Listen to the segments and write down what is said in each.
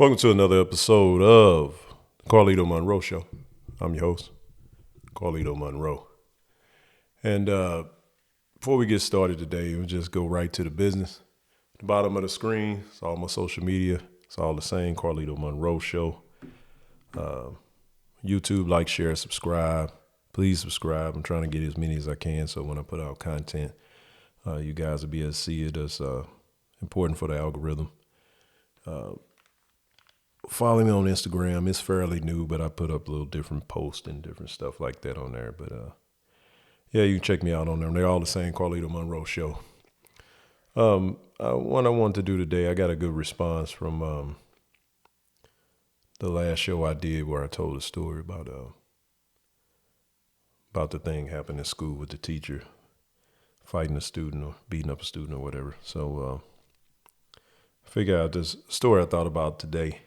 Welcome to another episode of the Carlito Monroe Show. I'm your host, Carlito Monroe. And before we get started today, we'll just go right to the business. At the bottom of the screen, it's all my social media. It's all the same, Carlito Monroe Show. YouTube, like, share, subscribe. Please subscribe. I'm trying to get as many as I can so when I put out content, you guys will be able to see it. It's important for the algorithm. Follow me on Instagram. It's fairly new, but I put up a little different posts and different stuff like that on there. But yeah, you can check me out on them. They're all the same, Carlito Monroe Show. What I wanted to do today, I got a good response from the last show I did where I told a story about the thing happened in school with the teacher fighting a student or beating up a student or whatever. So I figured out this story I thought about today.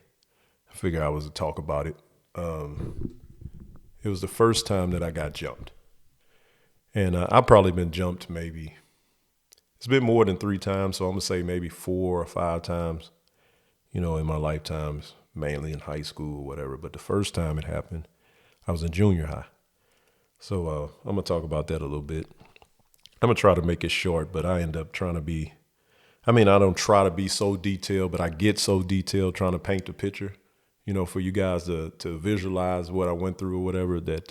I figured I was to talk about it. It was the first time that I got jumped. And I've probably been jumped maybe, it's been more than 3 times, so I'm going to say maybe 4 or 5 times, in my lifetimes, mainly in high school or whatever. But the first time it happened, I was in junior high. So I'm going to talk about that a little bit. I'm going to try to make it short, but I end up trying to be, I don't try to be so detailed, but I get so detailed trying to paint the picture, for you guys to visualize what I went through or whatever, that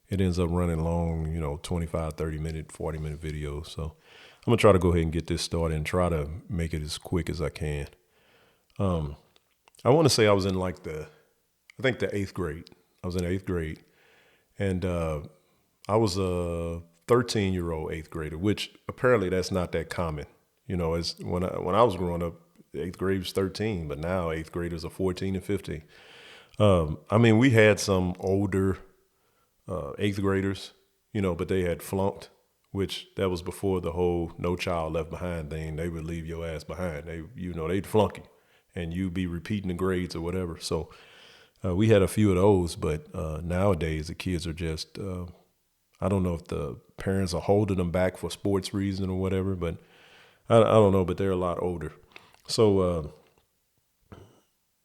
it ends up running long, 25, 30 minute, 40 minute videos. So I'm going to try to go ahead and get this started and try to make it as quick as I can. I want to say I was in the 8th grade. I was in 8th grade. And I was a 13-year-old 8th grader, which apparently that's not that common. As when I was growing up, 8th grade was 13, but now 8th graders are 14 and 15. We had some older 8th graders, but they had flunked, which that was before the whole no child left behind thing. They would leave your ass behind. They'd flunk you and you'd be repeating the grades or whatever. So we had a few of those, but nowadays the kids are just, I don't know if the parents are holding them back for sports reason or whatever, but I don't know, but they're a lot older. So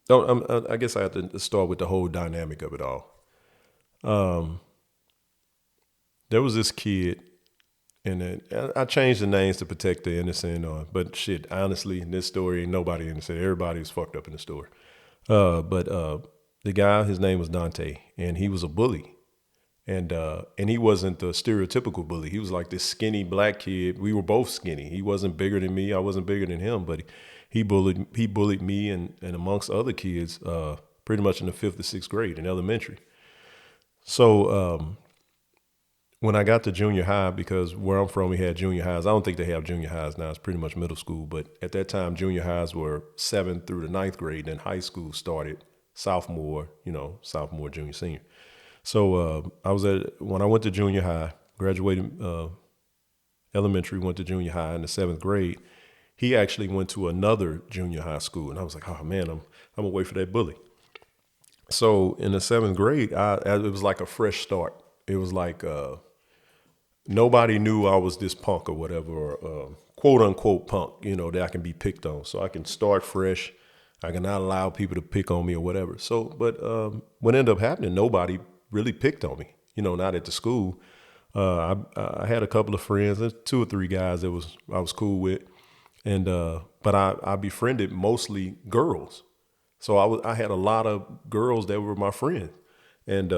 I guess I have to start with the whole dynamic of it all. There was this kid, and I changed the names to protect the innocent. But shit, honestly, in this story, ain't nobody innocent. Everybody was fucked up in the story. But the guy, his name was Dante, and he was a bully. And he wasn't the stereotypical bully. He was like this skinny black kid. We were both skinny. He wasn't bigger than me. I wasn't bigger than him, but he bullied me and amongst other kids pretty much in the 5th or 6th grade in elementary. So when I got to junior high, because where I'm from, we had junior highs. I don't think they have junior highs now. It's pretty much middle school. But at that time, junior highs were 7th through the 9th grade. Then high school started sophomore, junior, senior. So when I went to junior high, graduated elementary, went to junior high in the 7th grade, he actually went to another junior high school. And I was like, oh man, I'm gonna wait for that bully. So in the 7th grade, it was like a fresh start. It was like nobody knew I was this punk or whatever, or quote unquote punk, that I can be picked on. So I can start fresh. I cannot allow people to pick on me or whatever. So, but what ended up happening, nobody really picked on me, not at the school. I had a couple of friends, 2 or 3 guys that I was cool with. And, but I befriended mostly girls. So I had a lot of girls that were my friends. And,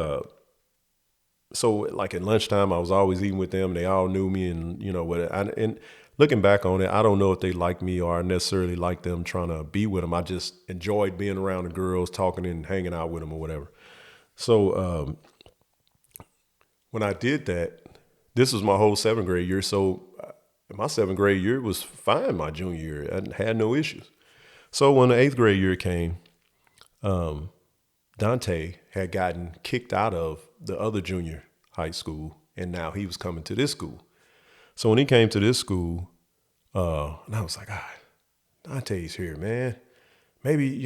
so like at lunchtime, I was always eating with them. They all knew me and, and looking back on it, I don't know if they liked me or I necessarily liked them trying to be with them. I just enjoyed being around the girls, talking and hanging out with them or whatever. So when I did that, this was my whole 7th grade year. So my 7th grade year was fine my junior year. I had no issues. So when the 8th grade year came, Dante had gotten kicked out of the other junior high school, and now he was coming to this school. So when he came to this school, and I was like, Dante's here, man. Maybe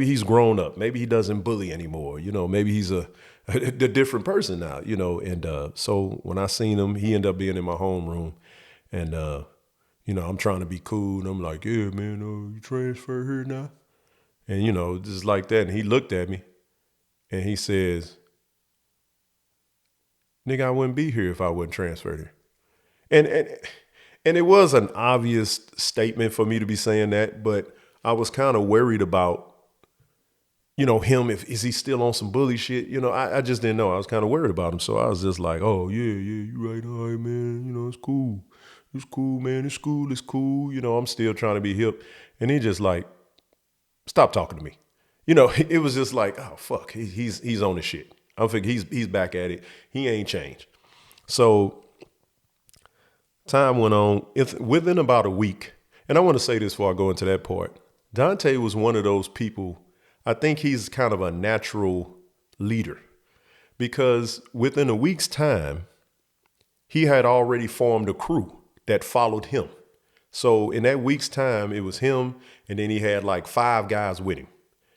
he's grown up. Maybe he doesn't bully anymore. Maybe he's a different person now, And so when I seen him, he ended up being in my homeroom. And, I'm trying to be cool. And I'm like, yeah, man, you transfer here now? And, just like that. And he looked at me and he says, nigga, I wouldn't be here if I wasn't transferred here. And it was an obvious statement for me to be saying that, but I was kind of worried about, him, is he still on some bully shit? I just didn't know. I was kind of worried about him. So I was just like, oh, yeah, you right. All right, man. It's cool. It's cool, man. It's cool. It's cool. I'm still trying to be hip. And he just like, stop talking to me. It was just like, oh, fuck. He's on his shit. I'm thinking he's back at it. He ain't changed. So time went on. Within about a week, and I want to say this before I go into that part, Dante was one of those people. I think he's kind of a natural leader because within a week's time, he had already formed a crew that followed him. So in that week's time, it was him, and then he had like 5 guys with him.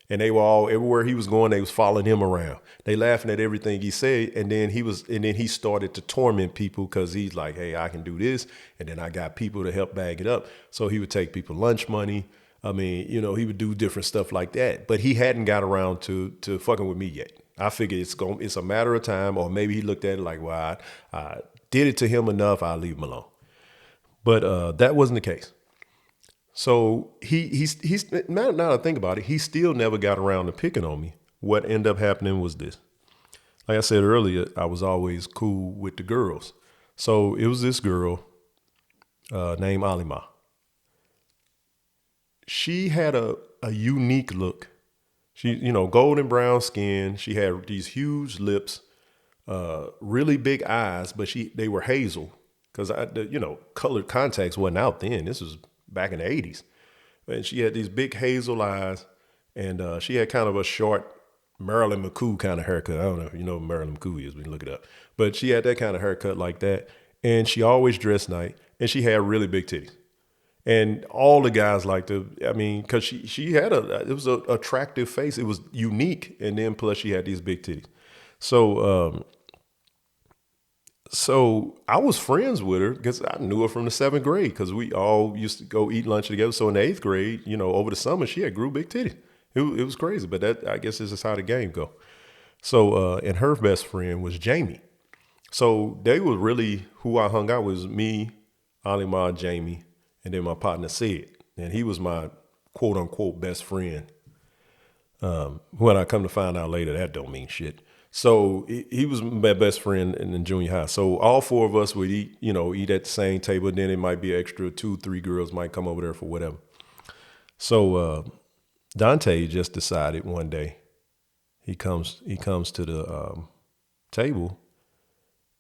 And they were all, everywhere he was going, they was following him around. They laughing at everything he said, and then he started to torment people because he's like, hey, I can do this, and then I got people to help bag it up. So he would take people lunch money. I mean, he would do different stuff like that. But he hadn't got around to fucking with me yet. I figured it's a matter of time, or maybe he looked at it like, well, I did it to him enough, I'll leave him alone. But that wasn't the case. So he's now that I think about it, he still never got around to picking on me. What ended up happening was this. Like I said earlier, I was always cool with the girls. So it was this girl named Alima. She had a unique look. She, golden brown skin. She had these huge lips, really big eyes, but they were hazel because colored contacts wasn't out then. This was back in the 80s. And she had these big hazel eyes, and she had kind of a short Marilyn McCoo kind of haircut. I don't know if you know what Marilyn McCoo is, we can look it up. But she had that kind of haircut like that. And she always dressed nice, and she had really big titties. And all the guys liked her. I mean, because she had it was an attractive face. It was unique. And then plus she had these big titties. So I was friends with her because I knew her from the 7th grade because we all used to go eat lunch together. So in the 8th grade, over the summer, she had grew big titties. It was crazy, but that, I guess, is just how the game go. So, and her best friend was Jamie. So they were really who I hung out with was me, Alima, Jamie, and then my partner Sid. And he was my quote unquote best friend. When I come to find out later, that don't mean shit. So he was my best friend in junior high. So all 4 of us would eat at the same table. Then it might be extra 2, 3 girls might come over there for whatever. So Dante just decided one day he comes to the table,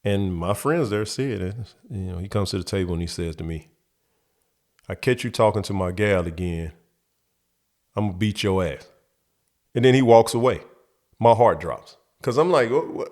and my friends there see it. He comes to the table and he says to me, I catch you talking to my gal again, I'm going to beat your ass. And then he walks away. My heart drops. Because I'm like, what?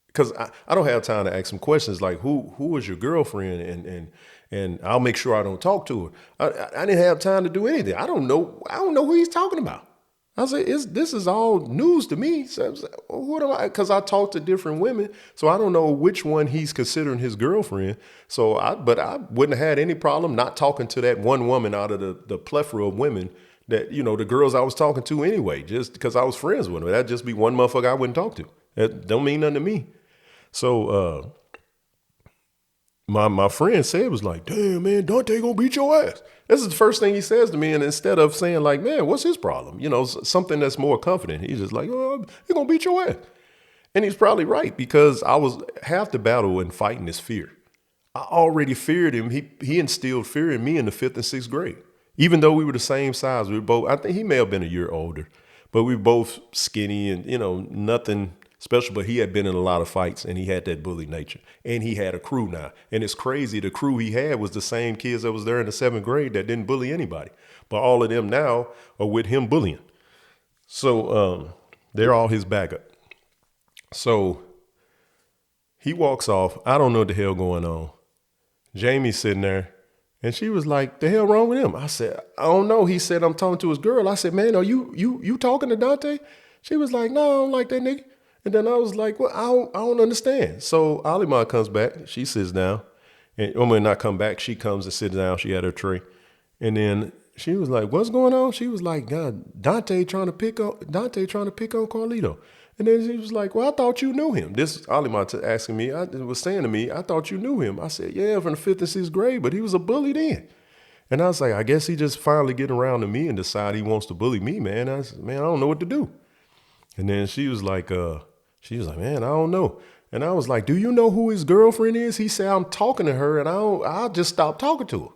Because I don't have time to ask some questions like, who was your girlfriend? And I'll make sure I don't talk to her. I didn't have time to do anything. I don't know who he's talking about. I said, this is all news to me. So I was like, well, what am I? Because I talk to different women, so I don't know which one he's considering his girlfriend. But I wouldn't have had any problem not talking to that one woman out of the plethora of women that, the girls I was talking to anyway, just because I was friends with them. That'd just be one motherfucker I wouldn't talk to. That don't mean nothing to me. So my friend said was like, damn, man, Dante gonna beat your ass. This is the first thing he says to me. And instead of saying like, man, what's his problem? Something that's more confident. He's just like, oh, he gonna beat your ass. And he's probably right, because I was half the battle in fighting is fear. I already feared him. He instilled fear in me in the 5th and 6th grade. Even though we were the same size, we were both, I think he may have been a year older, but we were both skinny and, nothing special, but he had been in a lot of fights and he had that bully nature, and he had a crew now. And it's crazy. The crew he had was the same kids that was there in the 7th grade that didn't bully anybody, but all of them now are with him bullying. So, they're all his backup. So he walks off. I don't know what the hell going on. Jamie's sitting there. And she was like, the hell wrong with him? I said, I don't know. He said, I'm talking to his girl. I said, man, are you talking to Dante? She was like, no, I don't like that nigga. And then I was like, well, I don't understand. So Alima comes back. She sits down. And when I come back, she comes and sits down. She had her tray. And then she was like, "What's going on?" She was like, "God, Dante trying to pick on Carlito." And then she was like, "Well, I thought you knew him." This Alima asking me, was saying to me, "I thought you knew him." I said, "Yeah, from the 5th and 6th grade, but he was a bully then." And I was like, "I guess he just finally getting around to me and decide he wants to bully me, man." I said, "Man, I don't know what to do." And then she was like, "Man, I don't know." And I was like, "Do you know who his girlfriend is?" He said, "I'm talking to her, and I'll just stop talking to her."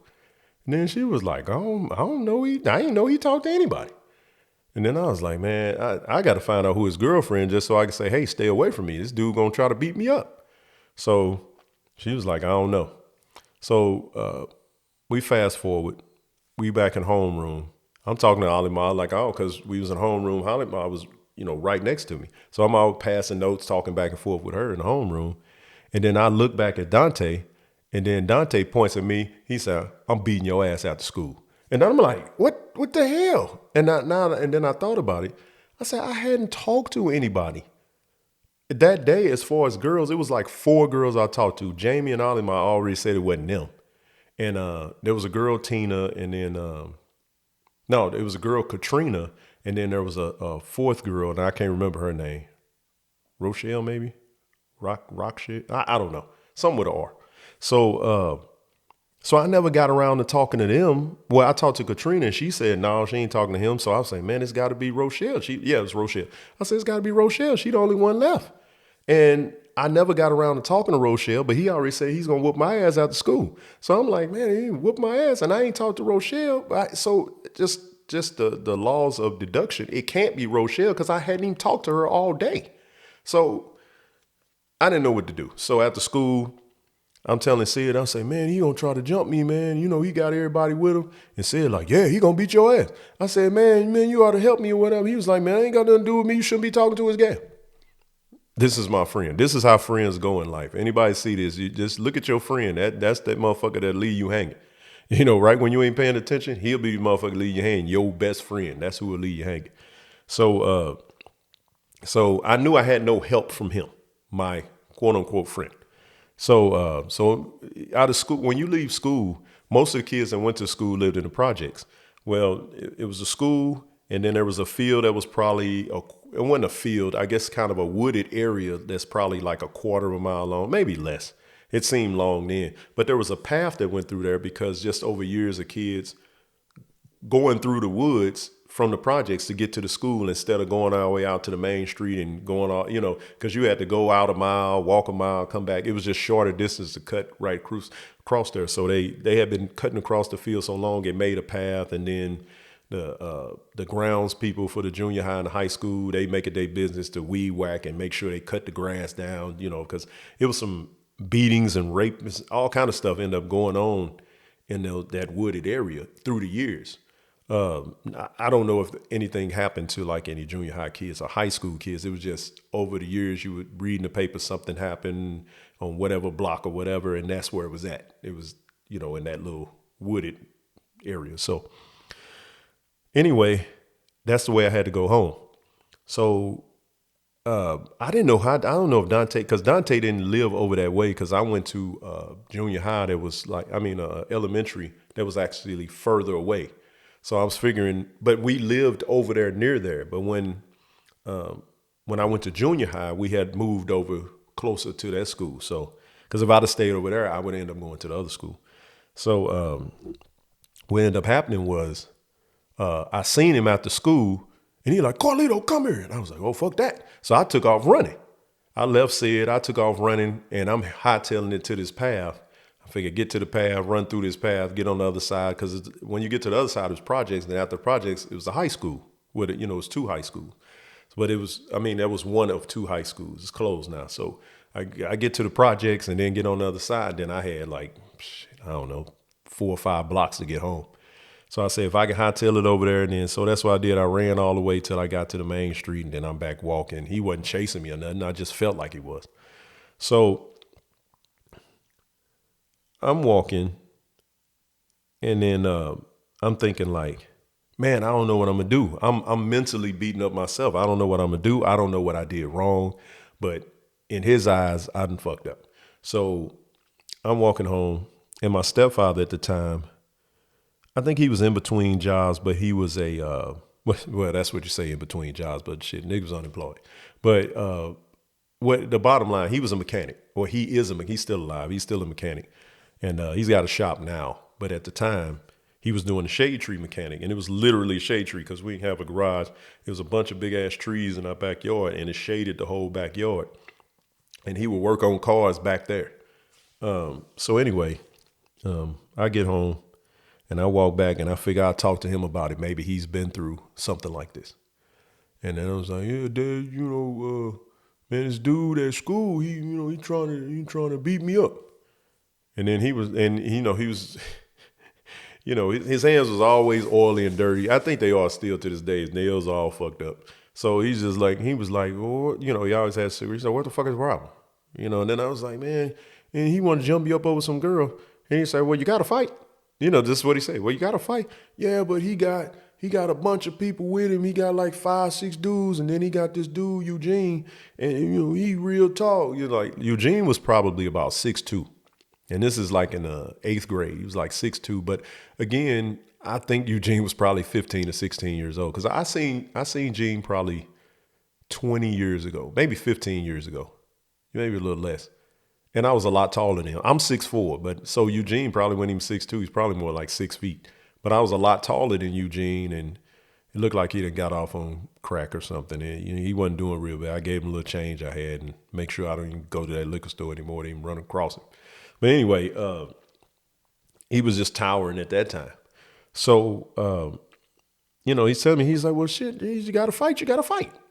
And then she was like, I don't know. I didn't know he talked to anybody." And then I was like, "Man, I got to find out who his girlfriend just so I can say, hey, stay away from me. This dude going to try to beat me up." So she was like, "I don't know." So we fast forward. We back in homeroom. I'm talking to Alima like, oh, because we was in homeroom. Alima was, right next to me. So I'm all passing notes, talking back and forth with her in the homeroom. And then I look back at Dante, and then Dante points at me. He said, "I'm beating your ass after school." And then I'm like, what the hell? And then I thought about it. I said, I hadn't talked to anybody. That day, as far as girls, it was like 4 girls I talked to. Jamie and Alima already said it wasn't them. And there was a girl, Tina, and then no, it was a girl, Katrina, and then there was a 4th girl, and I can't remember her name. Rochelle, maybe? Rock shit? I don't know. Something with an R. So I never got around to talking to them. Well, I talked to Katrina, and she said, no, she ain't talking to him. So I was saying, man, it's got to be Rochelle. Yeah, it was Rochelle. I said, it's got to be Rochelle. She the only one left. And I never got around to talking to Rochelle, but he already said he's going to whoop my ass after school. So I'm like, man, he whooped my ass, and I ain't talked to Rochelle. So just the laws of deduction, it can't be Rochelle because I hadn't even talked to her all day. So I didn't know what to do. So after school, I'm telling Sid, I say, man, he gonna try to jump me, man. He got everybody with him. And Sid like, yeah, he gonna beat your ass. I said, man, you ought to help me or whatever. He was like, man, I ain't got nothing to do with me. You shouldn't be talking to his guy. This is my friend. This is how friends go in life. Anybody see this, you just look at your friend. That's that motherfucker that leave you hanging. Right when you ain't paying attention, he'll be the motherfucker leave you hanging. Your best friend. That's who will leave you hanging. So I knew I had no help from him, my quote unquote friend. So out of school, when you leave school, most of the kids that went to school lived in the projects. Well, it was a school, and then there was a field that was probably it wasn't a field, I guess, kind of a wooded area that's probably like a quarter of a mile long, maybe less. It seemed long then, but there was a path that went through there because just over years of kids going through the woods from the projects to get to the school instead of going all the way out to the main street and going all, because you had to go out a mile, walk a mile, come back. It was just shorter distance to cut right across there. So they had been cutting across the field so long, it made a path. And then the grounds people for the junior high and the high school, they make it their business to weed whack and make sure they cut the grass down, because it was some beatings and rape, all kind of stuff ended up going on in that wooded area through the years. I don't know if anything happened to like any junior high kids or high school kids. It was just over the years you would read in the paper something happened on whatever block or whatever, and that's where it was at. It was, in that little wooded area. So anyway, that's the way I had to go home. So I didn't know how. I don't know if because Dante didn't live over that way. Because I went to junior high that was elementary that was actually further away. So I was figuring, but we lived over there near there. But when I went to junior high, we had moved over closer to that school. So because if I'd have stayed over there, I would end up going to the other school. So what ended up happening was I seen him after school. And he like, Carlito, come here. And I was like, oh, fuck that. So I took off running. I left Sid. I took off running, and I'm hightailing it to this path. I figured get to the path, run through this path, get on the other side. Because when you get to the other side, it was projects. And then after projects, it was a high school. With it, it was 2 high schools. But that was one of 2 high schools. It's closed now. So I get to the projects and then get on the other side. Then I had 4 or 5 blocks to get home. So I said, if I can hightail it over there, and then so that's what I did. I ran all the way till I got to the main street, and then I'm back walking. He wasn't chasing me or nothing. I just felt like he was. So I'm walking, and then I'm thinking like, man, I don't know what I'm gonna do. I'm mentally beating up myself. I don't know what I'm gonna do. I don't know what I did wrong, but in his eyes, I done fucked up. So I'm walking home, and my stepfather at the time, I think he was in between jobs, but he was a well, that's what you say, in between jobs, but shit, nigga was unemployed. But what the bottom line, he was a mechanic, or he is he's still alive. He's still a mechanic, and he's got a shop now. But at the time, he was doing a shade tree mechanic, and it was literally a shade tree because we didn't have a garage. It was a bunch of big ass trees in our backyard, and it shaded the whole backyard. And he would work on cars back there. So anyway, I get home and I walk back and I figure I'll talk to him about it. Maybe he's been through something like this. And then I was like, yeah, Dad, man, this dude at school, he trying to beat me up. And then he was, his hands was always oily and dirty. I think they are still to this day. His nails all fucked up. So he was like, well, he always had cigarettes. So what the fuck is the problem? And then I was like, man, and he want to jump you up over some girl. And he said, well, you got to fight. This is what he said. Well, you got to fight. Yeah, but he got a bunch of people with him. He got like 5, 6 dudes. And then he got this dude, Eugene. And, he real tall. Eugene was probably about 6'2". And this is like in the 8th grade. He was like 6'2". But again, I think Eugene was probably 15 or 16 years old. Because I seen Gene probably 20 years ago, maybe 15 years ago, maybe a little less. And I was a lot taller than him. I'm 6'4", but so Eugene probably when he was 6'2", he's probably more like 6 feet. But I was a lot taller than Eugene, and it looked like he done got off on crack or something. And he wasn't doing real bad. I gave him a little change I had and make sure I don't even go to that liquor store anymore to even run across him. But anyway, he was just towering at that time. So, he's telling me, he's like, well, shit, you got to fight.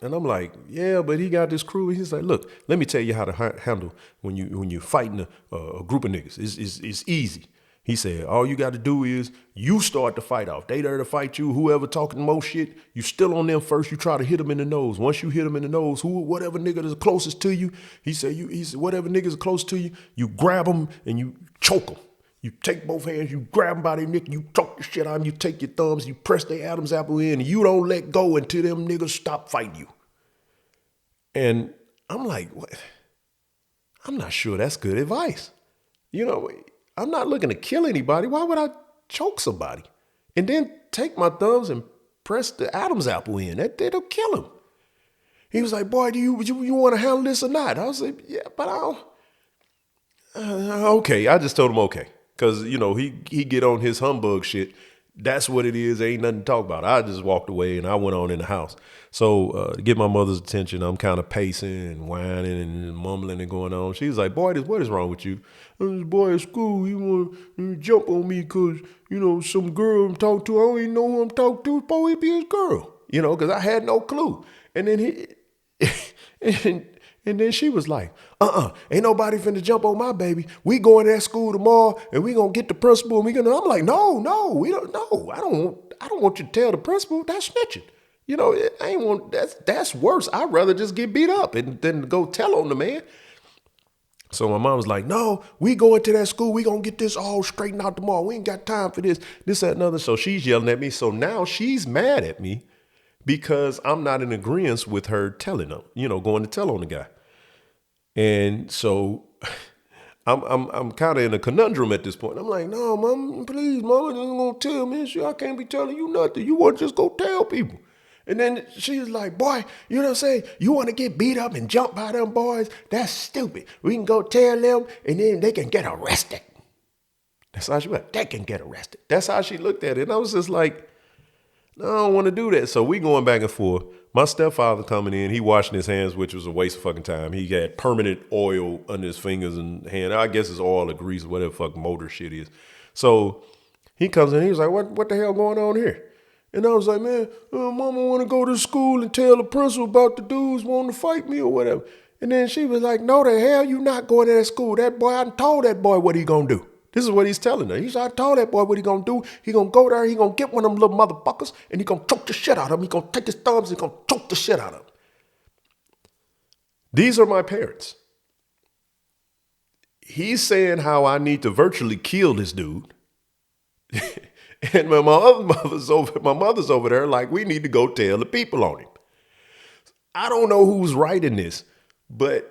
And I'm like, yeah, but he got this crew. He's like, look, let me tell you how to handle when you're fighting a group of niggas. It's easy. He said, all you got to do is you start the fight off. They there to fight you. Whoever talking the most shit, you still on them first. You try to hit them in the nose. Once you hit them in the nose, whatever nigga is closest to you, he said, whatever niggas are close to you, you grab them and you choke them. You take both hands, you grab them by their neck, you choke the shit out of them, you take your thumbs, you press their Adam's apple in, and you don't let go until them niggas stop fighting you. And I'm like, what? I'm not sure that's good advice. I'm not looking to kill anybody. Why would I choke somebody? And then take my thumbs and press the Adam's apple in. That'll kill him. He was like, boy, do you want to handle this or not? I was like, yeah, but I don't. Okay, I just told him okay. Because, he get on his humbug shit. That's what it is. There ain't nothing to talk about. I just walked away and I went on in the house. So to get my mother's attention, I'm kind of pacing and whining and mumbling and going on. She's like, boy, what is wrong with you? This boy at school, he want to jump on me because, some girl I'm talking to, I don't even know who I'm talking to. Boy, it be his girl, because I had no clue. And then and then she was like, ain't nobody finna jump on my baby. We going to that school tomorrow and we gonna get the principal and I'm like, no, we don't know. I don't want you to tell the principal. That's snitching. That's worse. I'd rather just get beat up than go tell on the man. So my mom was like, no, we going to that school. We gonna get this all straightened out tomorrow. We ain't got time for this, that, and other. So she's yelling at me. So now she's mad at me because I'm not in agreement with her telling them, going to tell on the guy. And so I'm kind of in a conundrum at this point. I'm like, no, mom, please, mama, just gonna tell me shit. I can't be telling you nothing. You want to just go tell people. And then she's like, boy, you know what I'm saying? You want to get beat up and jump by them boys? That's stupid. We can go tell them and then they can get arrested. That's how she went. They can get arrested. That's how she looked at it. And I was just like, no, I don't want to do that. So we going back and forth. My stepfather coming in, he washing his hands, which was a waste of fucking time. He had permanent oil under his fingers and hand. I guess it's oil or grease or whatever fucking motor shit is. So he comes in, he was like, what the hell going on here? And I was like, man, mama want to go to school and tell the principal about the dudes wanting to fight me or whatever. And then she was like, no, the hell you not going to that school. That boy, I told that boy what he gonna do. This is what he's telling her. He said, I told that boy what he gonna do. He gonna go there, he gonna get one of them little motherfuckers, and he gonna choke the shit out of him. He gonna take his thumbs and he gonna choke the shit out of him. These are my parents. He's saying how I need to virtually kill this dude. And my mother's over there like, we need to go tell the people on him. I don't know who's right in this, but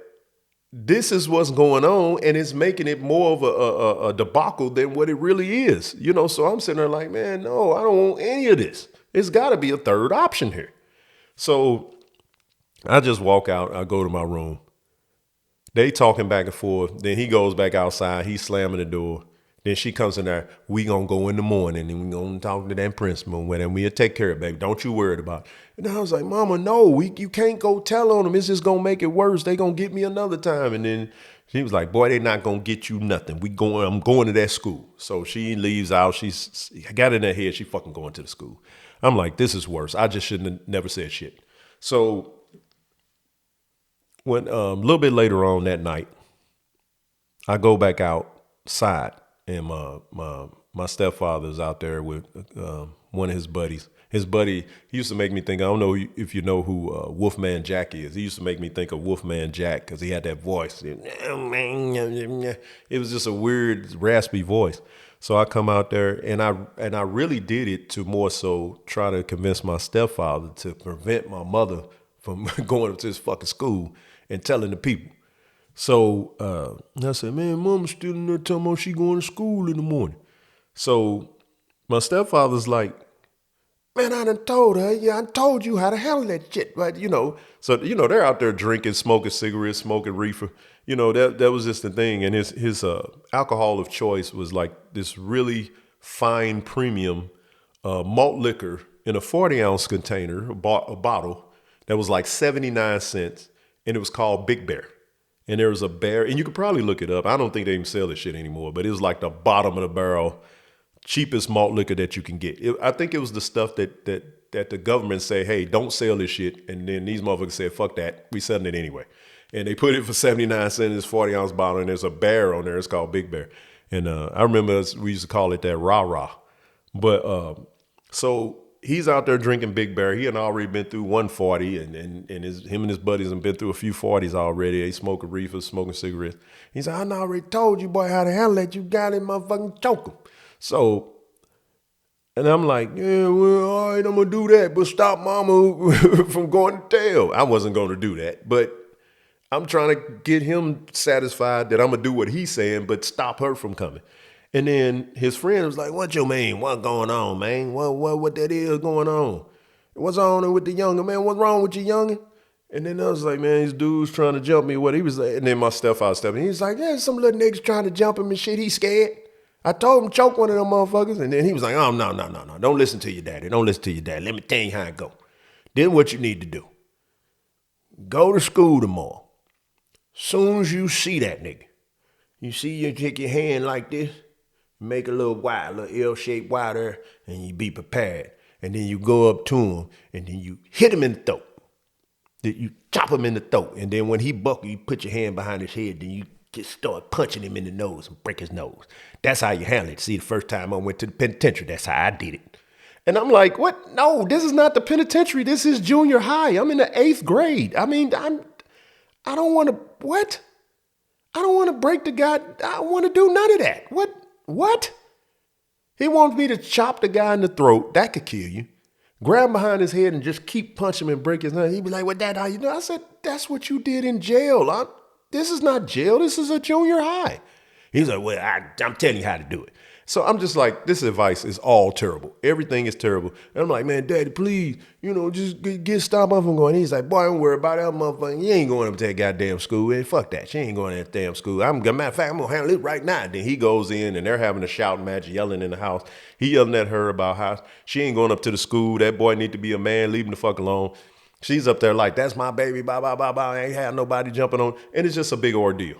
this is what's going on, and it's making it more of a debacle than what it really is. So I'm sitting there like, man, no, I don't want any of this. It's got to be a third option here. So I just walk out. I go to my room. They talking back and forth. Then he goes back outside. He's slamming the door. Then she comes in there. We gonna go in the morning and we gonna talk to that principal. And we'll take care of it, baby. Don't you worry about it. And I was like, Mama, no, you can't go tell on them. It's just gonna make it worse. They gonna get me another time. And then she was like, boy, they not gonna get you nothing. I'm going to that school. So she leaves out. She's got in her head. She fucking going to the school. I'm like, this is worse. I just shouldn't have never said shit. So when a little bit later on that night, I go back outside, and my stepfather's out there with one of his buddies. His buddy, he used to make me think, I don't know if you know who Wolfman Jack is. He used to make me think of Wolfman Jack because he had that voice. It was just a weird, raspy voice. So I come out there, and I really did it to more so try to convince my stepfather to prevent my mother from going up to this fucking school and telling the people. So I said, man, Mama's still in there talking about she going to school in the morning. So my stepfather's like, man, I done told her, I told you how to handle that shit, right? So they're out there drinking, smoking cigarettes, smoking reefer. That was just the thing. And his alcohol of choice was like this really fine premium malt liquor in a 40-ounce container, a bottle that was like 79 cents, and it was called Big Bear. And there was a bear, and you could probably look it up. I don't think they even sell this shit anymore, but it was like the bottom of the barrel, cheapest malt liquor that you can get. I think it was the stuff that the government say, hey, don't sell this shit. And then these motherfuckers said, fuck that. We selling it anyway. And they put it for 79 cents in this 40-ounce bottle, and there's a bear on there. It's called Big Bear. And I remember we used to call it that rah-rah. But so he's out there drinking Big Bear. He had already been through 140, and him and his buddies have been through a few 40s already. They smoking reefers, smoking cigarettes. He said, I already told you, boy, how to handle that. You got it, motherfucking choke him. So, and I'm like, yeah, well, all right, I'm going to do that, but stop Mama from going to tell. I wasn't going to do that, but I'm trying to get him satisfied that I'm going to do what he's saying, but stop her from coming. And then his friend was like, what you mean? What going on, man? What that is going on? What's on with the youngin', man? What's wrong with you, youngin'? And then I was like, man, these dudes trying to jump me. What he was like, and then my stepfather stepped in. He was like, yeah, some little niggas trying to jump him and shit. He scared. I told him choke one of them motherfuckers. And then he was like, oh, no. Don't listen to your daddy. Don't listen to your daddy. Let me tell you how it go. Then what you need to do. Go to school tomorrow. Soon as you see that nigga, you see you take your hand like this, make a little Y, a little L-shaped Y there, and you be prepared. And then you go up to him, and then you hit him in the throat. Then you chop him in the throat. And then when he buckle, you put your hand behind his head, then you just start punching him in the nose and break his nose. That's how you handle it. See, the first time I went to the penitentiary, that's how I did it. And I'm like, what? No, this is not the penitentiary. This is junior high. I'm in the 8th grade. I mean, I don't want to, what? I don't want to break the guy. I don't want to do none of that. What? He wants me to chop the guy in the throat. That could kill you. Grab him behind his head and just keep punching him and break his nose. He'd be like, what that how you do? I said, that's what you did in jail. This is not jail. This is a junior high. He's like, well, I'm telling you how to do it. So I'm just like, this advice is all terrible. Everything is terrible. And I'm like, man, Daddy, please, just get stop her from going. He's like, boy, don't worry about that motherfucker. You ain't going up to that goddamn school. Hey, fuck that. She ain't going to that damn school. Matter of fact, I'm going to handle it right now. Then he goes in and they're having a shouting match, yelling in the house. He yelling at her about how she ain't going up to the school. That boy need to be a man. Leave him the fuck alone. She's up there like, that's my baby. Blah, blah, blah, blah. I ain't had nobody jumping on. And it's just a big ordeal.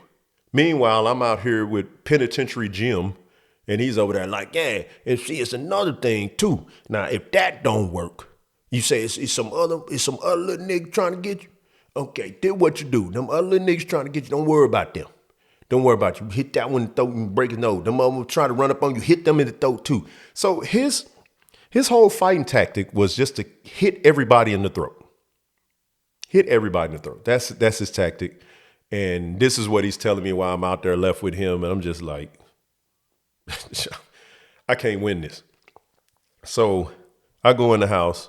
Meanwhile, I'm out here with Penitentiary Jim. And he's over there like, yeah, and see, it's another thing too. Now, if that don't work, you say it's some other little nigga trying to get you. Okay, then what you do? Them other little niggas trying to get you. Don't worry about them. Don't worry about you. Hit that one in the throat and break his nose. Them other ones try to run up on you. Hit them in the throat too. So his whole fighting tactic was just to hit everybody in the throat. Hit everybody in the throat. That's his tactic. And this is what he's telling me while I'm out there left with him. And I'm just like, I can't win this. So I go in the house.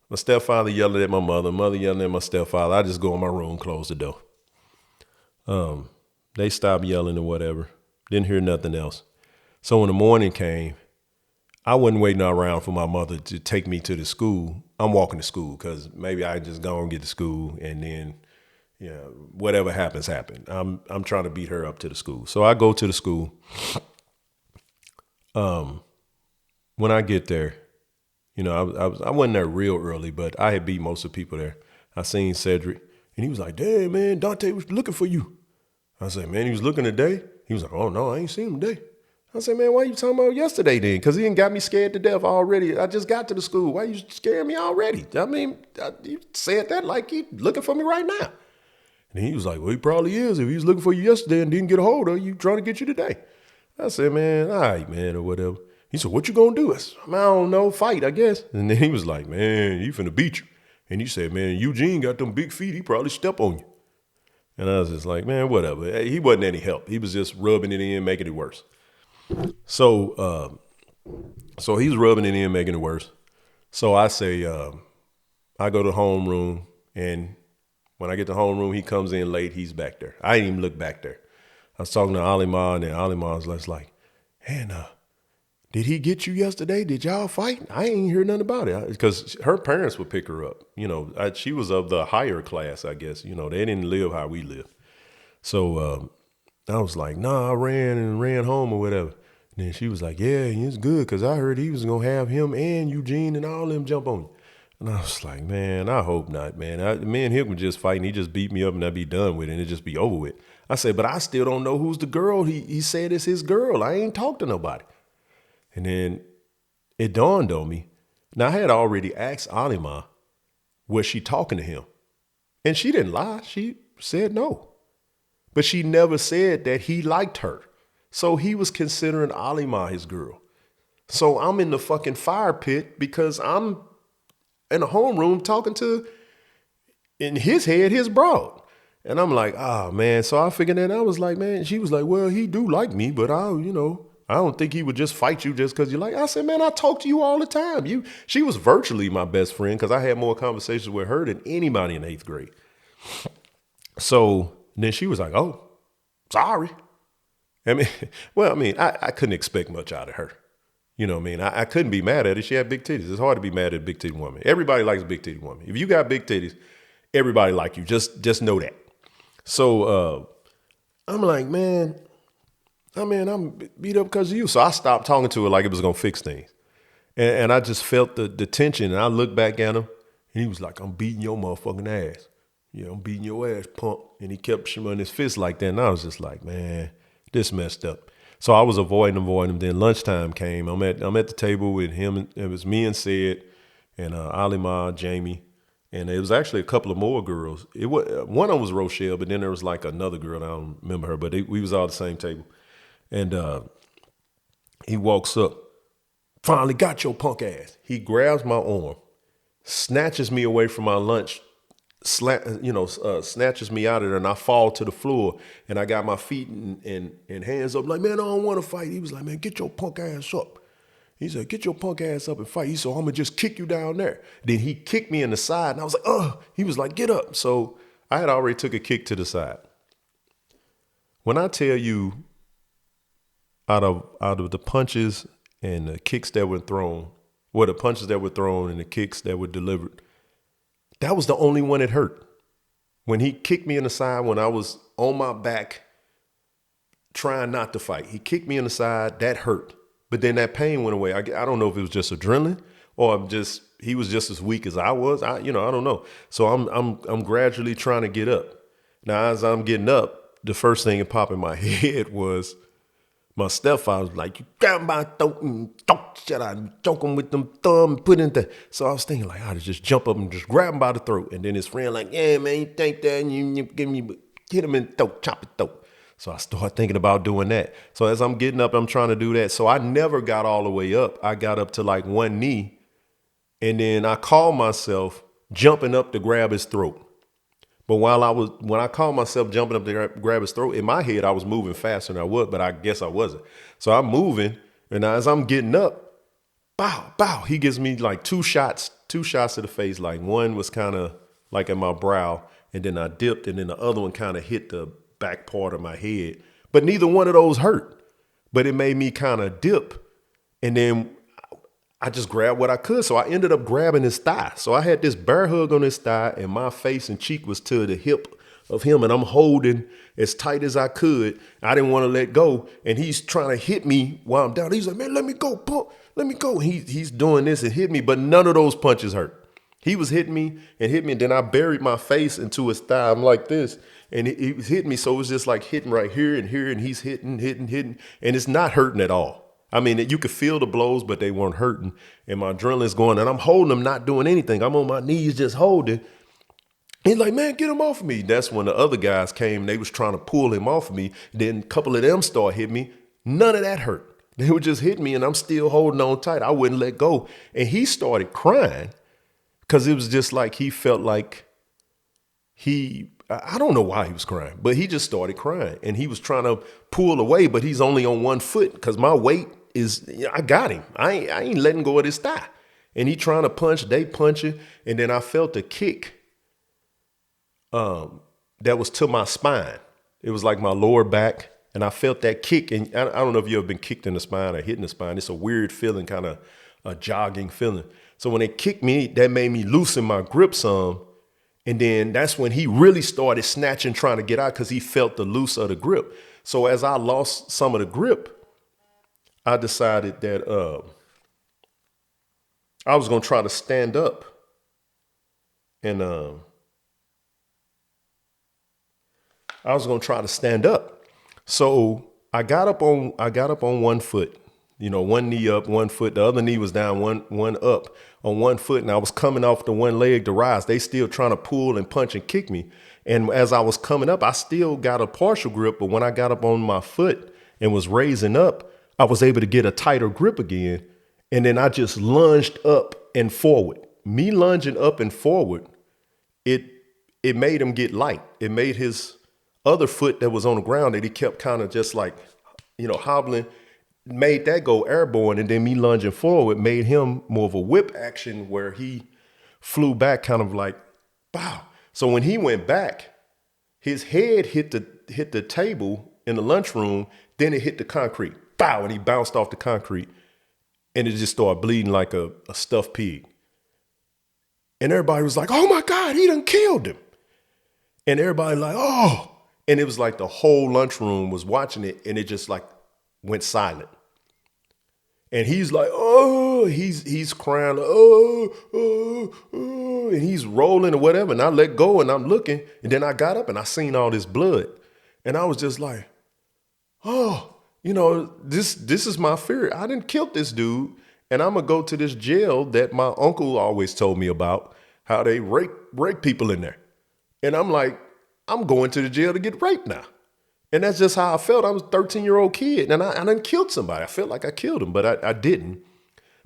My stepfather yelling at my mother yelling at my stepfather. I just go in my room, close the door. They stopped yelling or whatever. Didn't hear nothing else. So when the morning came, I wasn't waiting around for my mother to take me to the school. I'm walking to school because maybe I just go and get to school and then, whatever happens, happen. I'm trying to beat her up to the school. So I go to the school. When I get there, I wasn't there real early, but I had beat most of the people there. I seen Cedric, and he was like, "Damn, man, Dante was looking for you." I said, "Man, he was looking today?" He was like, "Oh, no, I ain't seen him today." I said, "Man, why you talking about yesterday then? Because he done got me scared to death already. I just got to the school. Why you scaring me already? I mean, you said that like he looking for me right now." And he was like, "Well, he probably is. If he was looking for you yesterday and didn't get a hold of you, trying to get you today." I said, "Man, all right, man, or whatever." He said, "What you gonna do?" I said, "I don't know, fight, I guess." And then he was like, "Man, he finna beat you." And he said, "Man, Eugene got them big feet. He probably step on you." And I was just like, "Man, whatever." He wasn't any help. He was just rubbing it in, making it worse. So he's rubbing it in, making it worse. So I say, I go to homeroom, and when I get to homeroom, he comes in late. He's back there. I didn't even look back there. I was talking to Alima, and then Alima was just like, "And did he get you yesterday? Did y'all fight?" I ain't hear nothing about it because her parents would pick her up. She was of the higher class, I guess. They didn't live how we live. So I was like, "Nah, I ran home or whatever." And then she was like, "Yeah, it's good because I heard he was going to have him and Eugene and all them jump on you." And I was like, "Man, I hope not, man. Me and him were just fighting. He just beat me up and I'd be done with it and it'd just be over with." I said, "But I still don't know who's the girl. He said it's his girl. I ain't talked to nobody." And then it dawned on me. Now, I had already asked Alima, was she talking to him? And she didn't lie. She said no. But she never said that he liked her. So he was considering Alima his girl. So I'm in the fucking fire pit because I'm in a homeroom talking to, in his head, his broad. And I'm like, man. So I figured that I was like, man, she was like, "Well, he do like me, but I don't think he would just fight you just because you like." I said, "Man, I talk to you all the time." She was virtually my best friend because I had more conversations with her than anybody in 8th grade. So then she was like, "Oh, sorry." I couldn't expect much out of her. You know what I mean? I couldn't be mad at her. She had big titties. It's hard to be mad at a big titty woman. Everybody likes a big titty woman. If you got big titties, everybody like you. Just know that. So I'm like, man, I'm beat up because of you. So I stopped talking to her like it was going to fix things. And I just felt the tension. And I looked back at him, and he was like, "I'm beating your motherfucking ass. Yeah, I'm beating your ass, punk." And he kept showing his fist like that. And I was just like, man, this messed up. So I was avoiding him. Then lunchtime came. I'm at the table with him. It was me and Sid and Alima, Jamie. And it was actually a couple of more girls. One of them was Rochelle, but then there was like another girl. I don't remember her, but we was all at the same table. And he walks up. "Finally got your punk ass." He grabs my arm, snatches me away from my lunch, snatches me out of there, and I fall to the floor. And I got my feet and hands up like, "Man, I don't want to fight." He was like, "Man, get your punk ass up." He said, "Get your punk ass up and fight." He said, "I'm going to just kick you down there." Then he kicked me in the side, and I was like, "Ugh." He was like, "Get up." So I had already took a kick to the side. When I tell you, out of the punches and the kicks that were thrown, the punches that were thrown and the kicks that were delivered, that was the only one that hurt. When he kicked me in the side, when I was on my back trying not to fight, he kicked me in the side, that hurt. But then that pain went away. I don't know if it was just adrenaline or he was just as weak as I was. I don't know. So I'm gradually trying to get up. Now, as I'm getting up, the first thing that popped in my head was my stepfather was like, "You grab my throat and shut out and choke him with them thumb and put in there." So I was thinking like, I'd just jump up and just grab him by the throat. And then his friend like, "Yeah, man, you think that?" And you give me, hit him in the throat, chop his throat. So I started thinking about doing that. So as I'm getting up, I'm trying to do that. So I never got all the way up. I got up to like one knee. And then I called myself jumping up to grab his throat. But when I called myself jumping up to grab his throat, in my head, I was moving faster than I was, but I guess I wasn't. So I'm moving. And as I'm getting up, bow, bow, he gives me like two shots to the face. Like one was kind of like in my brow. And then I dipped. And then the other one kind of hit the back part of my head. But neither one of those hurt. But it made me kind of dip. And then I just grabbed what I could. So I ended up grabbing his thigh. So I had this bear hug on his thigh, and my face and cheek was to the hip of him. And I'm holding as tight as I could. I didn't want to let go. And he's trying to hit me while I'm down. He's like, man, let me go, punk. Let me go. He's doing this and hit me. But none of those punches hurt. He was hitting me. And then I buried my face into his thigh. I'm like this. And he was hitting me. So it was just like hitting right here and here. And he's hitting. And it's not hurting at all. I mean, you could feel the blows, but they weren't hurting. And my adrenaline's going, and I'm holding him, not doing anything. I'm on my knees just holding. He's like, man, get him off of me. That's when the other guys came. They was trying to pull him off of me. Then a couple of them started hitting me. None of that hurt. They would just hit me, and I'm still holding on tight. I wouldn't let go. And he started crying because it was just like he felt like I don't know why he was crying, but he just started crying. And he was trying to pull away, but he's only on one foot because my weight I got him. I ain't letting go of his thigh. And he trying to punch, they punching. And then I felt a kick that was to my spine. It was like my lower back. And I felt that kick. And I don't know if you've ever been kicked in the spine or hit in the spine. It's a weird feeling, kind of a jogging feeling. So when they kicked me, that made me loosen my grip some. And then that's when he really started snatching, trying to get out because he felt the loose of the grip. So as I lost some of the grip, I decided that I was going to try to stand up. And I was going to try to stand up. So I got up on one foot, one knee up, one foot. The other knee was down, one up on one foot. And I was coming off the one leg to rise. They still trying to pull and punch and kick me. And as I was coming up, I still got a partial grip. But when I got up on my foot and was raising up, I was able to get a tighter grip again. And then I just lunged up and forward. Me lunging up and forward, it made him get light. It made his other foot that was on the ground that he kept kind of just like, hobbling, made that go airborne. And then me lunging forward made him more of a whip action where he flew back kind of like, wow. So when he went back, his head hit the table in the lunchroom, then it hit the concrete. Bow, and he bounced off the concrete, and it just started bleeding like a stuffed pig. And everybody was like, oh my God, he done killed him. And everybody like, oh. And it was like the whole lunchroom was watching it, and it just like went silent. And he's like, oh, he's crying, and he's rolling or whatever. And I let go and I'm looking, and then I got up and I seen all this blood. And I was just like, oh. This is my fear. I didn't kill this dude, and I'm going to go to this jail that my uncle always told me about, how they rape people in there. And I'm like, I'm going to the jail to get raped now. And that's just how I felt. I was a 13-year-old kid, and I done killed somebody. I felt like I killed him, but I didn't.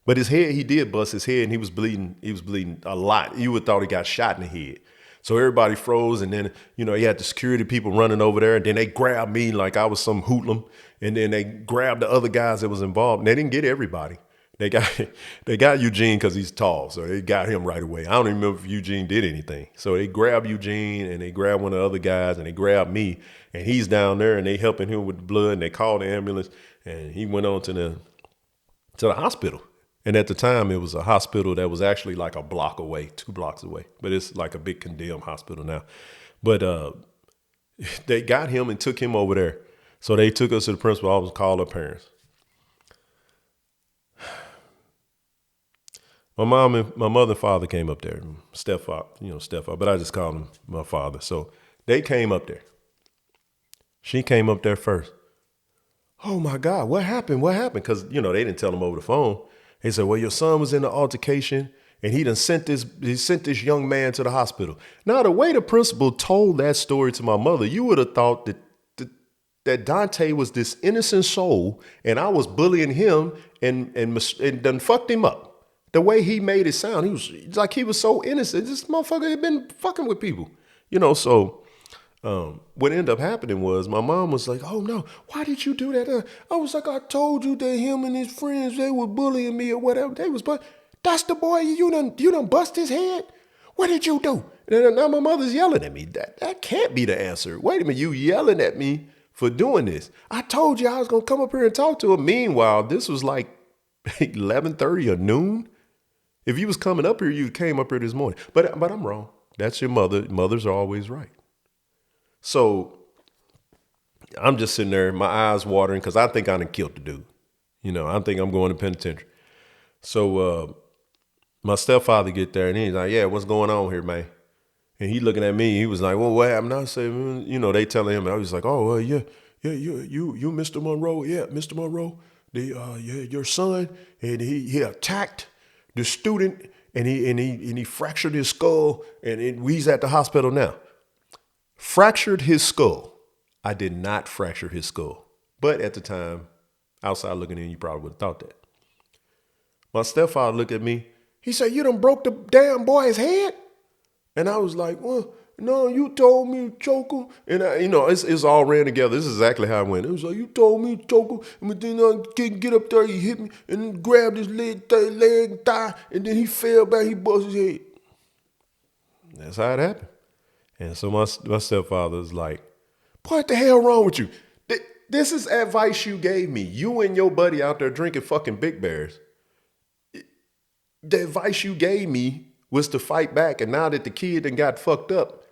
But his head, he did bust his head, and he was bleeding. He was bleeding a lot. You would thought he got shot in the head. So everybody froze, and then, he had the security people running over there, and then they grabbed me like I was some hoodlum, and then they grabbed the other guys that was involved, and they didn't get everybody. They got Eugene because he's tall, so they got him right away. I don't even remember if Eugene did anything. So they grabbed Eugene, and they grabbed one of the other guys, and they grabbed me, and he's down there, and they helping him with the blood, and they called the ambulance, and he went on to the hospital. And at the time, it was a hospital that was actually like a block away, 2 blocks away. But it's like a big condemned hospital now. But they got him and took him over there. So they took us to the principal office, called our parents. My mother and father came up there. Stepfather, but I just called him my father. So they came up there. She came up there first. Oh my God, what happened? What happened? Because, they didn't tell him over the phone. He said, well, your son was in the altercation, and he sent this young man to the hospital. Now, the way the principal told that story to my mother, you would have thought that Dante was this innocent soul, and I was bullying him and done fucked him up. The way he made it sound, he was so innocent. This motherfucker had been fucking with people, so what ended up happening was my mom was like, oh no, why did you do that? I was like, I told you that him and his friends, they were bullying me or whatever. But that's the boy, you done bust his head. What did you do? And now my mother's yelling at me. That can't be the answer. Wait a minute, you yelling at me for doing this. I told you I was going to come up here and talk to her. Meanwhile, this was like 11:30 or noon. If you was coming up here, you came up here this morning. But I'm wrong. That's your mother. Mothers are always right. So I'm just sitting there, my eyes watering, because I think I done killed the dude. I think I'm going to penitentiary. So my stepfather get there and he's like, yeah, what's going on here, man? And he looking at me, he was like, well, what happened? I said, they telling him, I was like, oh, you, Mr. Monroe. Yeah, Mr. Monroe, your son, and he attacked the student and he fractured his skull and he's at the hospital now. Fractured his skull. I did not fracture his skull. But at the time, outside looking in, you probably would have thought that. My stepfather looked at me. He said, you done broke the damn boy's head? And I was like, well, no, you told me to choke him. And, it's all ran together. This is exactly how it went. It was like, you told me to choke him. And then I couldn't get up there. He hit me and then grabbed his leg and thigh. And then he fell back. He bust his head. That's how it happened. And so my stepfather's like, what the hell wrong with you? This is advice you gave me. You and your buddy out there drinking fucking Big Bears. The advice you gave me was to fight back. And now that the kid done got fucked up,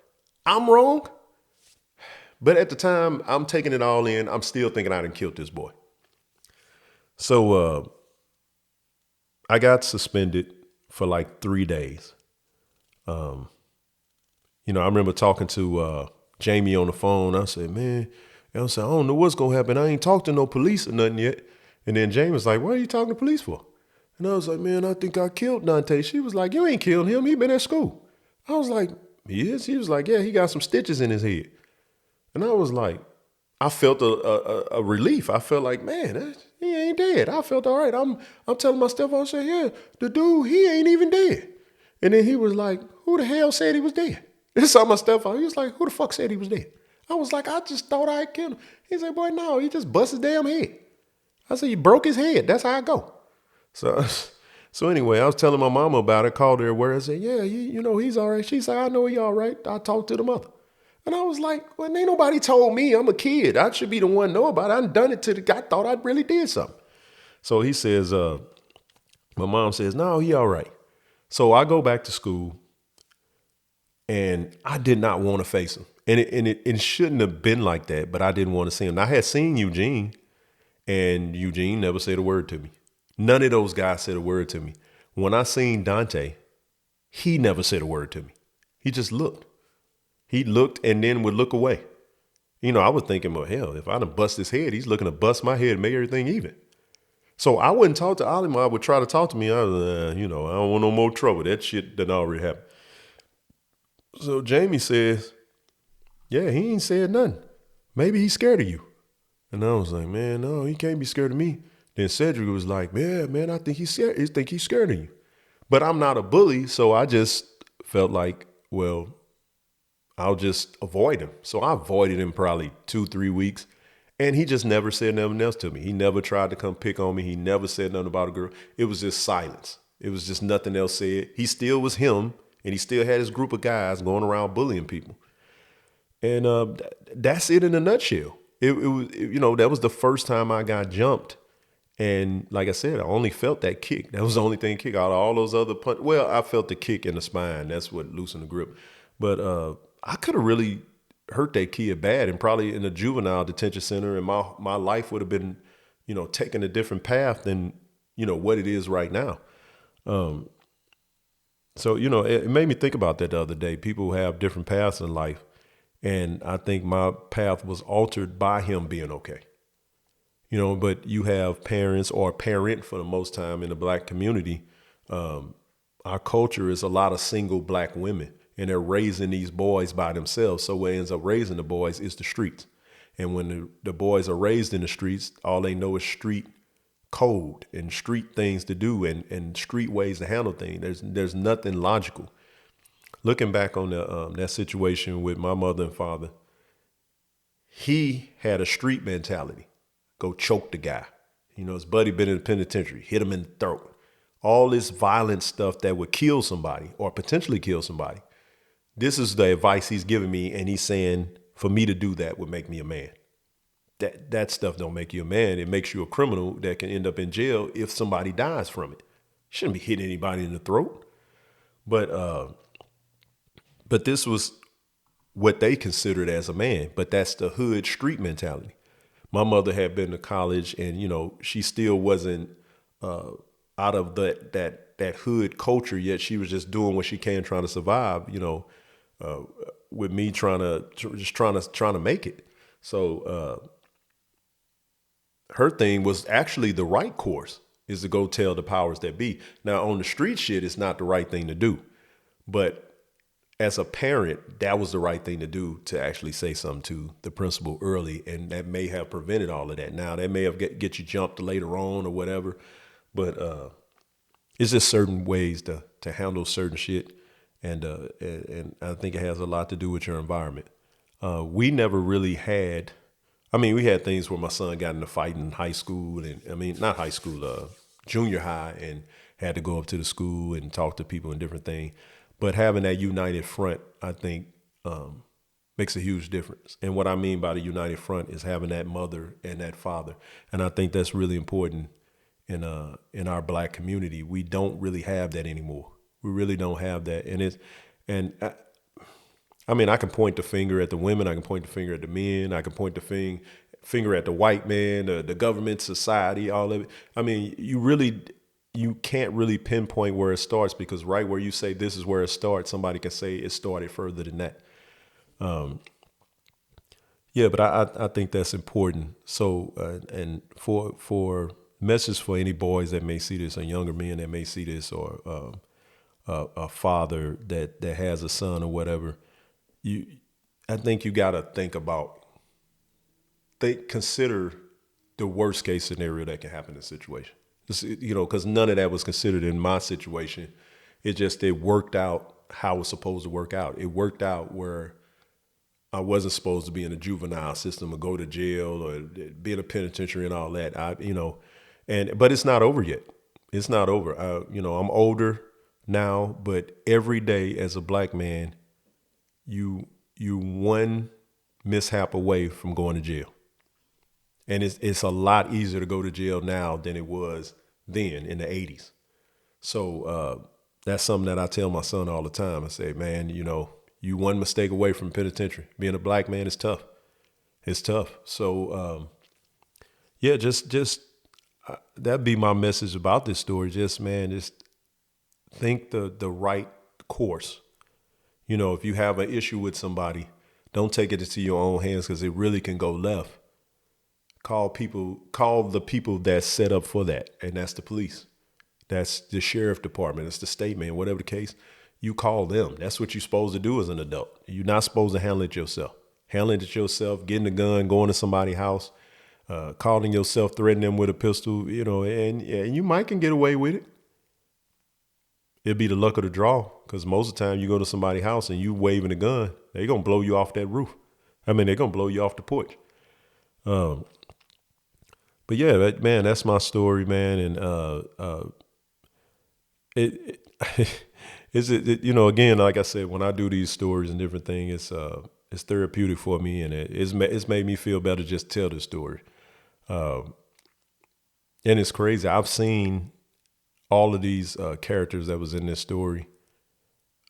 I'm wrong. But at the time, I'm taking it all in. I'm still thinking I done killed this boy. So I got suspended for like 3 days. I remember talking to Jamie on the phone. I said, man, I don't know what's going to happen. I ain't talked to no police or nothing yet. And then Jamie was like, what are you talking to police for? And I was like, man, I think I killed Dante. She was like, you ain't killed him. He been at school. I was like, he is? He was like, yeah, he got some stitches in his head. And I was like, I felt a relief. I felt like, man, he ain't dead. I felt all right. I'm telling my stepfather, I said, yeah, the dude, he ain't even dead. And then he was like, who the hell said he was dead? This is my stepfather. He was like, who the fuck said he was dead? I was like, I just thought I killed him. He said, boy, no, he just bust his damn head. I said, he broke his head. That's how I go. So anyway, I was telling my mama about it, called her where I said, yeah, he's all right. She said, I know he all right. I talked to the mother. And I was like, well, ain't nobody told me. I'm a kid. I should be the one to know about it. I done it to the guy. I thought I really did something. So he says, my mom says, no, he all right. So I go back to school and I did not want to face him. And it shouldn't have been like that, but I didn't want to see him. I had seen Eugene and Eugene never said a word to me. None of those guys said a word to me. When I seen Dante, he never said a word to me. He just looked. He looked and then would look away. I was thinking, well, hell, if I done bust his head, he's looking to bust my head and make everything even. So I wouldn't talk to Alima. I would try to talk to me. I was, I don't want no more trouble. That shit done already happened. So Jamie says, yeah, he ain't said nothing. Maybe he's scared of you. And I was like, man, no, he can't be scared of me. Then Cedric was like, yeah, man, I think he's scared of you. But I'm not a bully, so I just felt like, well, I'll just avoid him. So I avoided him probably 2-3 weeks, and he just never said nothing else to me. He never tried to come pick on me. He never said nothing about a girl. It was just silence. It was just nothing else said. He still was him, and he still had his group of guys going around bullying people. And that's it in a nutshell. It was, that was the first time I got jumped. And like I said, I only felt that kick. That was the only thing kick out of all those other punch. Well, I felt the kick in the spine. That's what loosened the grip. But I could have really hurt that kid bad and probably in a juvenile detention center. And my life would have been, taking a different path than, what it is right now. So, it made me think about that the other day. People have different paths in life. And I think my path was altered by him being okay. But you have parents or a parent for the most time in the black community. Our culture is a lot of single black women, and they're raising these boys by themselves. So what ends up raising the boys is the streets. And when the boys are raised in the streets, all they know is street code and street things to do and street ways to handle things. There's nothing logical. Looking back on that situation with my mother and father, he had a street mentality. Go choke the guy. His buddy been in the penitentiary, hit him in the throat. all this violent stuff that would kill somebody or potentially kill somebody. This is the advice he's giving me, and he's saying for me to do that would make me a man. That stuff don't make you a man. It makes you a criminal that can end up in jail if somebody dies from it. You shouldn't be hitting anybody in the throat. But this was what they considered as a man. But that's the hood street mentality. My mother had been to college, and she still wasn't out of that hood culture yet. She was just doing what she can, trying to survive. With me trying to make it. So her thing was actually the right course is to go tell the powers that be. Now on the street shit, it's not the right thing to do, but as a parent, that was the right thing to do, to actually say something to the principal early, and that may have prevented all of that. Now that may have get you jumped later on or whatever, but it's just certain ways to handle certain shit, and I think it has a lot to do with your environment. We never really had. I mean, we had things where my son got in a fight in high school, and not high school, junior high, and had to go up to the school and talk to people and different things. But having that united front, I think, makes a huge difference. And what I mean by the united front is having that mother and that father. And I think that's really important in our Black community. We don't really have that anymore. We really don't have that. I can point the finger at the women. I can point the finger at the men. I can point the finger at the white man, the government, society, all of it. I mean, you can't really pinpoint where it starts, because right where you say this is where it starts, somebody can say it started further than that. But I think that's important. So, and for message for any boys that may see this, or younger men that may see this, or a father that has a son or whatever, I think you got to consider the worst case scenario that can happen in the situation. Because none of that was considered in my situation. It worked out how it was supposed to work out. It worked out where I wasn't supposed to be in a juvenile system or go to jail or be in a penitentiary and all that. But it's not over yet. It's not over. I'm older now, but every day as a Black man, you one mishap away from going to jail. And it's a lot easier to go to jail now than it was then in the 80s. So that's something that I tell my son all the time. I say, man, you one mistake away from penitentiary. Being a Black man is tough. It's tough. So just that'd be my message about this story. Just think the right course. If you have an issue with somebody, don't take it into your own hands, because it really can go left. Call the people that's set up for that, and that's the police. That's the sheriff department. It's the state man, whatever the case. You call them. That's what you're supposed to do as an adult. You're not supposed to handle it yourself. Handling it yourself, getting a gun, going to somebody's house, calling yourself, threatening them with a pistol, and you might can get away with it. It'd be the luck of the draw, because most of the time you go to somebody's house and you waving a gun, they're going to blow you off that roof. They're going to blow you off the porch. But yeah, man, that's my story, man. And again, like I said, when I do these stories and different things, it's therapeutic for me, and it's made me feel better just tell the story. And it's crazy. I've seen all of these characters that was in this story,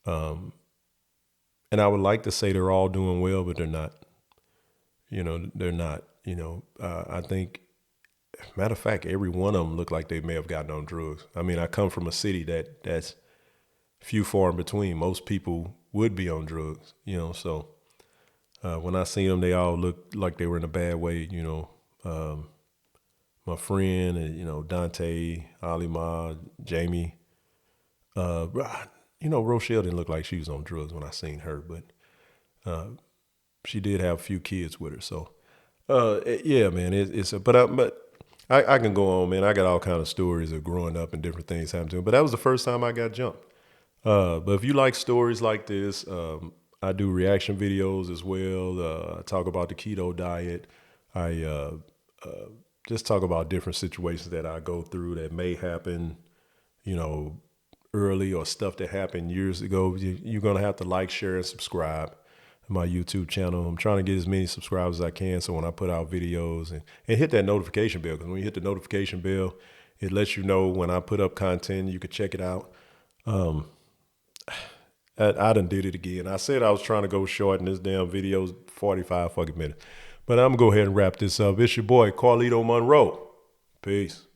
and I would like to say they're all doing well, but they're not. They're not. I think, matter of fact, every one of them look like they may have gotten on drugs. I mean, I come from a city that's few far in between. Most people would be on drugs, so when I see them, they all look like they were in a bad way, my friend, and, Dante, Alima, Jamie, Rochelle didn't look like she was on drugs when I seen her, but she did have a few kids with her. So, yeah, man, but I can go on, man. I got all kind of stories of growing up and different things happening to me, but that was the first time I got jumped. But if you like stories like this, I do reaction videos as well. I talk about the keto diet. I just talk about different situations that I go through that may happen you know, early or stuff that happened years ago, you're going to have to like, share, and subscribe to my YouTube channel. I'm trying to get as many subscribers as I can, so when I put out videos, and hit that notification bell, because when you hit the notification bell, it lets you know when I put up content. You can check it out. I done did it again. I said I was trying to go short, and this damn video's 45 fucking minutes. But I'm going to go ahead and wrap this up. It's your boy, Carlito Monroe. Peace.